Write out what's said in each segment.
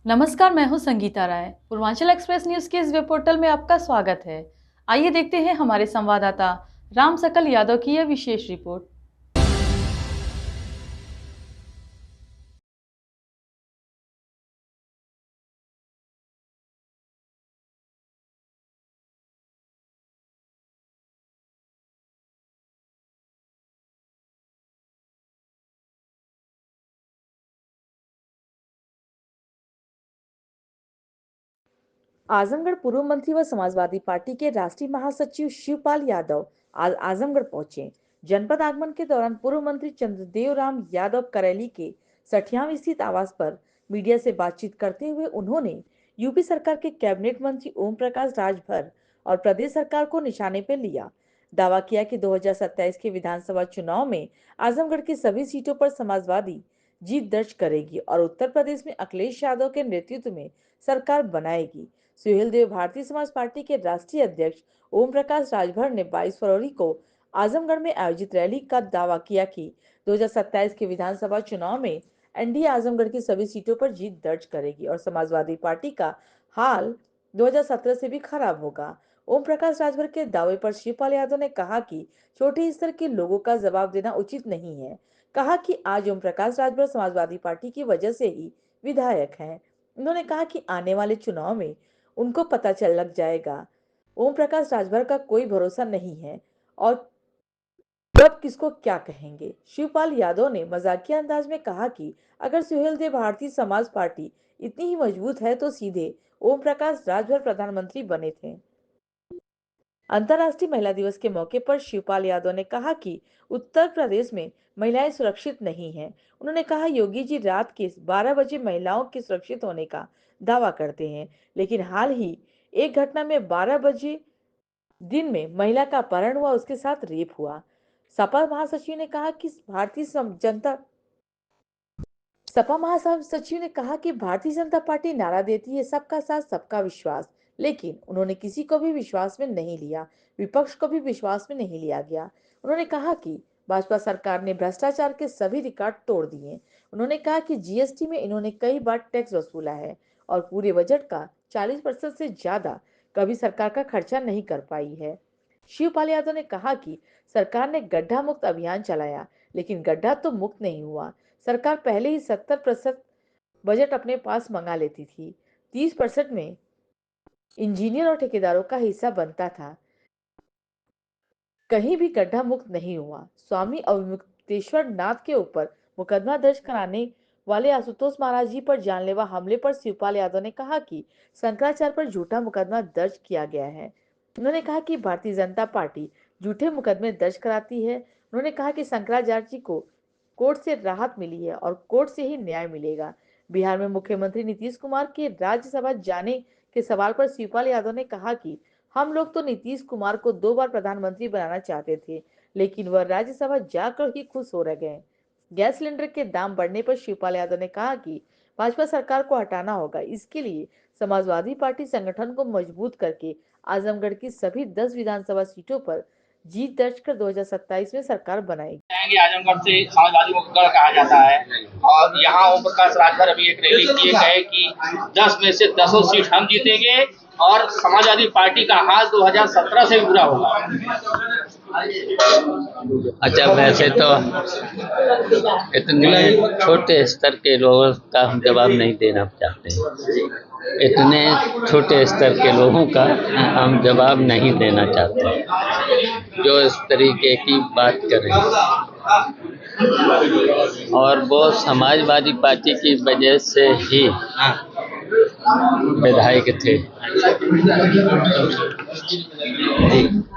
नमस्कार, मैं हूं संगीता राय। पूर्वांचल एक्सप्रेस न्यूज के इस वेब पोर्टल में आपका स्वागत है। आइए देखते हैं हमारे संवाददाता राम सकल यादव की यह विशेष रिपोर्ट। आजमगढ़ पूर्व मंत्री व समाजवादी पार्टी के राष्ट्रीय महासचिव शिवपाल यादव आज आजमगढ़ पहुंचे। जनपद आगमन के दौरान पूर्व मंत्री चंद्रदेव राम यादव करैली के सठियाम स्थित आवास पर मीडिया से बातचीत करते हुए उन्होंने यूपी सरकार के कैबिनेट मंत्री ओम प्रकाश राजभर और प्रदेश सरकार को निशाने पर लिया। दावा किया कि 2027 के विधानसभा चुनाव में आजमगढ़ की सभी सीटों पर समाजवादी जीत दर्ज करेगी और उत्तर प्रदेश में अखिलेश यादव के नेतृत्व में सरकार बनाएगी। सुहेल देव भारतीय समाज पार्टी के राष्ट्रीय अध्यक्ष ओम प्रकाश राजभर ने 22 फरवरी को आजमगढ़ में आयोजित रैली का दावा किया कि 2027 के विधानसभा चुनाव में एनडीए आजमगढ़ की सभी सीटों पर जीत दर्ज करेगी और समाजवादी पार्टी का हाल 2017 से भी खराब होगा। ओम प्रकाश राजभर के दावे पर शिवपाल यादव ने कहा कि छोटे स्तर के लोगों का जवाब देना उचित नहीं है। कहा कि आज ओम प्रकाश राजभर समाजवादी पार्टी की वजह से ही विधायक हैं। उन्होंने कहा कि आने वाले चुनाव में उनको पता चल लग जाएगा। ओम प्रकाश राजभर का कोई भरोसा नहीं है और कब किसको क्या कहेंगे। शिवपाल यादव ने मजाकिया अंदाज में कहा कि अगर सुहेल देव भारतीय समाज पार्टी इतनी ही मजबूत है तो सीधे ओम प्रकाश राजभर प्रधानमंत्री बने थे। अंतर्राष्ट्रीय महिला दिवस के मौके पर शिवपाल यादव ने कहा कि उत्तर प्रदेश में महिलाएं सुरक्षित नहीं हैं। उन्होंने कहा योगी जी रात के 12 बजे महिलाओं के सुरक्षित होने का दावा करते हैं, लेकिन हाल ही एक घटना में 12 बजे दिन में महिला का अपहरण हुआ, उसके साथ रेप हुआ। सपा महासचिव ने कहा कि सपा महासचिव ने कहा कि भारतीय जनता पार्टी नारा देती है सबका साथ सबका विश्वास, लेकिन उन्होंने किसी को भी विश्वास में नहीं लिया, विपक्ष को भी विश्वास में नहीं लिया गया। उन्होंने कहा कि भाजपा सरकार ने भ्रष्टाचार के सभी रिकॉर्ड तोड़ दिए। उन्होंने कहा कि जीएसटी में इन्होंने कई बार टैक्स वसूला है और पूरे बजट का 40% से ज्यादा कभी सरकार का खर्चा नहीं कर पाई है। शिवपाल यादव ने कहा कि सरकार ने गड्ढा मुक्त अभियान चलाया, लेकिन गड्ढा तो मुक्त नहीं हुआ। सरकार पहले ही 70% बजट अपने पास मंगा लेती थी। 30% में इंजीनियर और ठेकेदारों का हिस्सा बनता था। कहीं भी गड्ढा मुक्त नहीं हुआ। स्वामी अवमुक्तेश्वर नाथ के ऊपर मुकदमा दर्ज कराने वाले आशुतोष महाराज जी पर जानलेवा हमले पर शिवपाल यादव ने कहा कि शंकराचार्य पर झूठा मुकदमा दर्ज किया गया है। उन्होंने कहा कि भारतीय जनता पार्टी झूठे मुकदमे दर्ज कराती है। उन्होंने कहा कि शंकराचार्य जी को कोर्ट से राहत मिली है और कोर्ट से ही न्याय मिलेगा। बिहार में मुख्यमंत्री नीतीश कुमार के राज्यसभा जाने के सवाल पर शिवपाल यादव ने कहा कि हम लोग तो नीतीश कुमार को 2 बार प्रधानमंत्री बनाना चाहते थे, लेकिन वह राज्यसभा जाकर ही खुश हो रह गए। गैस सिलेंडर के दाम बढ़ने पर शिवपाल यादव ने कहा कि भाजपा सरकार को हटाना होगा। इसके लिए समाजवादी पार्टी संगठन को मजबूत करके आजमगढ़ की सभी 10 विधानसभा सीटों पर जीत दर्ज कर 2027 में सरकार बनाएगी। आजमगढ़ से समाजवादी को गढ़ कहा जाता है और यहाँ ओम प्रकाश राजभर अभी एक रैली किए गए कि 10 में से 10 सीट हम जीतेंगे और समाजवादी पार्टी का हाल 2017 से भी बुरा होगा। अच्छा, वैसे तो इतने छोटे स्तर के लोगों का हम जवाब नहीं देना चाहते। इतने छोटे स्तर के लोगों का हम जवाब नहीं देना चाहते जो इस तरीके की बात करें, और वो समाजवादी पार्टी की वजह से ही विधायक थे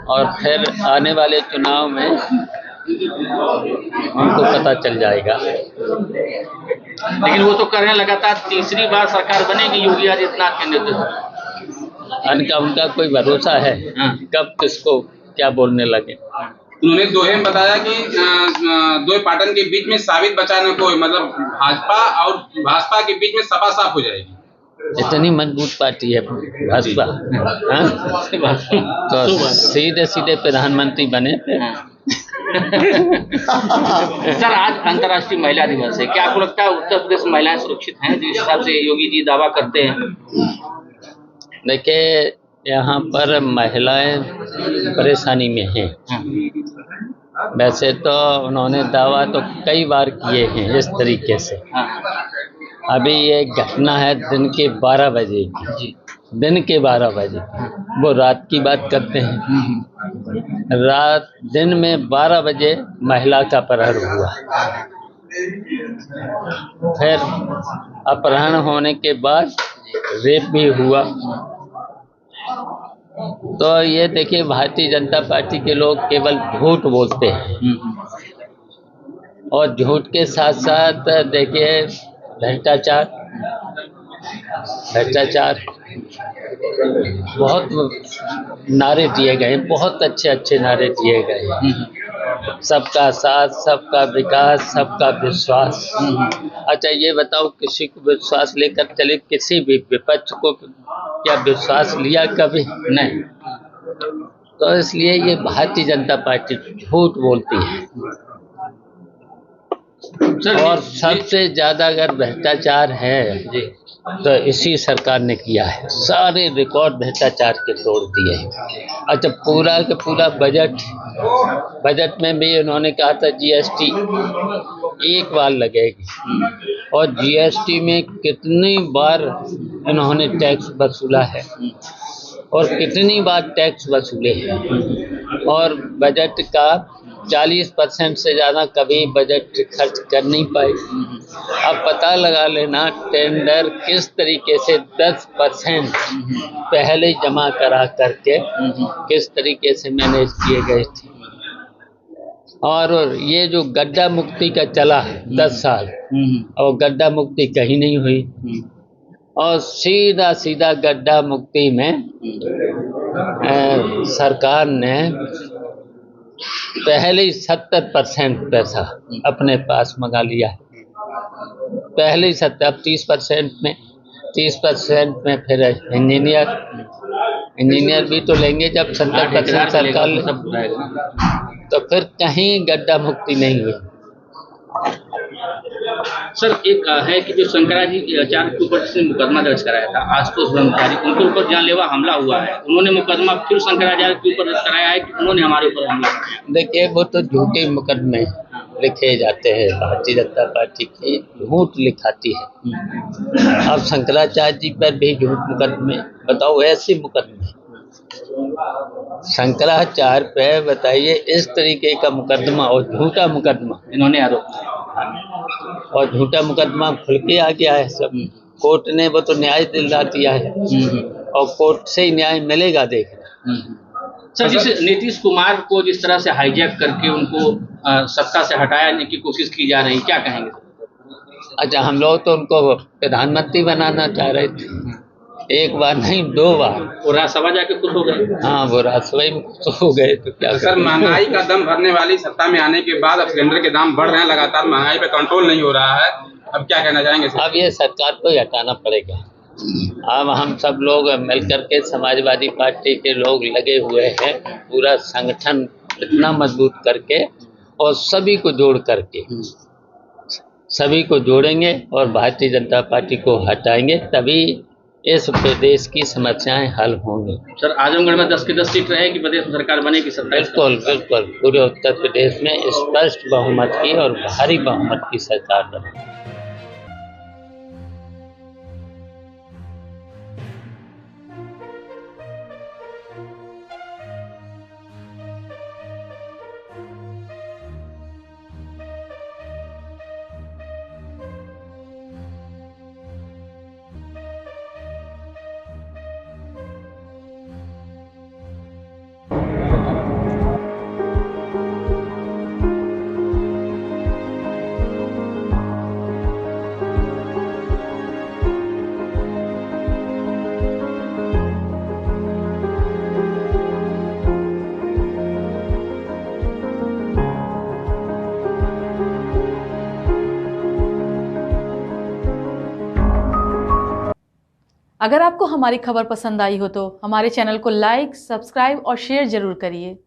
और फिर आने वाले चुनाव में उनको पता चल जाएगा। लेकिन वो तो कर रहे हैं, लगातार तीसरी बार सरकार बनेगी योगी आदित्यनाथ के नेतृत्व। उनका कोई भरोसा है कब किसको क्या बोलने लगे। उन्होंने दोहे में बताया कि दो पाटन के बीच में साबित बचाने को, मतलब भाजपा के बीच में सपा साफ हो जाएगी। इतनी मजबूत पार्टी है भाजपा, तो सीधे सीधे प्रधानमंत्री बने थे। सर, आज अंतर्राष्ट्रीय महिला दिवस है, क्या आपको लगता है उत्तर प्रदेश में महिलाएं सुरक्षित हैं जिस हिसाब से योगी जी दावा करते हैं? देखिए, यहाँ पर महिलाएं परेशानी में हैं। वैसे तो उन्होंने दावा तो कई बार किए हैं इस तरीके से। अभी ये घटना है दिन के 12 बजे की, दिन के 12 बजे, वो रात की बात करते हैं। रात दिन में 12 बजे महिला का अपहरण हुआ। फिर अपहरण होने के बाद रेप भी हुआ। तो ये देखिए, भारतीय जनता पार्टी के लोग केवल झूठ बोलते हैं और झूठ के साथ साथ देखिए भ्रष्टाचार बहुत नारे दिए गए, बहुत अच्छे नारे दिए गए। सबका साथ, सबका विकास, सबका विश्वास। अच्छा ये बताओ, किसी को विश्वास लेकर चले? किसी भी विपक्ष को क्या विश्वास लिया कभी? नहीं। तो इसलिए ये भारतीय जनता पार्टी झूठ बोलती है। और सबसे ज्यादा अगर भ्रष्टाचार है तो इसी सरकार ने किया है। सारे रिकॉर्ड भ्रष्टाचार के तोड़ दिए हैं। अच्छा, पूरा का पूरा बजट में भी उन्होंने कहा था जीएसटी एक बार लगेगी, और जीएसटी में कितनी बार इन्होंने टैक्स वसूला है और कितनी बार टैक्स वसूले हैं। और बजट का 40% से ज़्यादा कभी बजट खर्च कर नहीं पाए। अब पता लगा लेना, टेंडर किस तरीके से 10% पहले जमा करा करके किस तरीके से मैनेज किए गए थे। और ये जो गड्ढा मुक्ति का चला 10 साल, और गड्ढा मुक्ति कहीं नहीं हुई। और सीधा गड्ढा मुक्ति में सरकार ने पहले ही 70% पैसा अपने पास मंगा लिया है। पहले ही 70, अब 30% में फिर इंजीनियर भी तो लेंगे जब 70% सरकार ले, तो फिर कहीं गड्ढा मुक्ति नहीं हुई। सर, एक है कि जो शंकराचार्य के ऊपर जिसने मुकदमा दर्ज कराया था, आशुतोष ब्रह्मचारी, उनके ऊपर जानलेवा हमला हुआ है। उन्होंने मुकदमा फिर शंकराचार्य के ऊपर कराया है कि उन्होंने हमारे ऊपर हमला किया। देखिए, वो तो झूठे मुकदमे लिखे जाते हैं। भारतीय जनता पार्टी की झूठ लिखाती है। अब शंकराचार्य जी पर भी झूठ मुकदमे, बताओ ऐसे मुकदमे शंकराचार्य पे, बताइए इस तरीके का मुकदमा और झूठा मुकदमा इन्होंने आरोप, और झूठा मुकदमा खुल के आ गया है सब। कोर्ट ने वो तो न्याय दिला दिया है और कोर्ट से ही न्याय मिलेगा। देखना सर, जिस नीतीश कुमार को जिस तरह से हाईजैक करके उनको सत्ता से हटाने की कोशिश की जा रही, क्या कहेंगे? अच्छा, हम लोग तो उनको प्रधानमंत्री बनाना चाह रहे थे, एक बार नहीं 2 बार। वो राज्यसभा जाके खुश हो गए। हाँ, वो राज्यसभा में खुश हो गए तो क्या। सर, महंगाई का दम भरने वाली सत्ता में आने के बाद अब सिलेंडर के दाम बढ़ रहे हैं लगातार, महंगाई पे कंट्रोल नहीं हो रहा है। अब क्या कहना चाहेंगे सर? अब ये सरकार को हटाना पड़ेगा। अब हम सब लोग मिलकर के, समाजवादी पार्टी के लोग लगे हुए हैं, पूरा संगठन इतना मजबूत करके और सभी को जोड़ करके, सभी को जोड़ेंगे और भारतीय जनता पार्टी को हटाएंगे, तभी इस प्रदेश की समस्याएं हल होंगी। सर, आजमगढ़ में 10 की 10 सीट रहेगी, प्रदेश में सरकार बनेगी? सर, बिल्कुल पूरे उत्तर प्रदेश में स्पष्ट बहुमत की और भारी बहुमत की सरकार बनेगी। अगर आपको हमारी खबर पसंद आई हो तो हमारे चैनल को लाइक, सब्सक्राइब और शेयर जरूर करिए।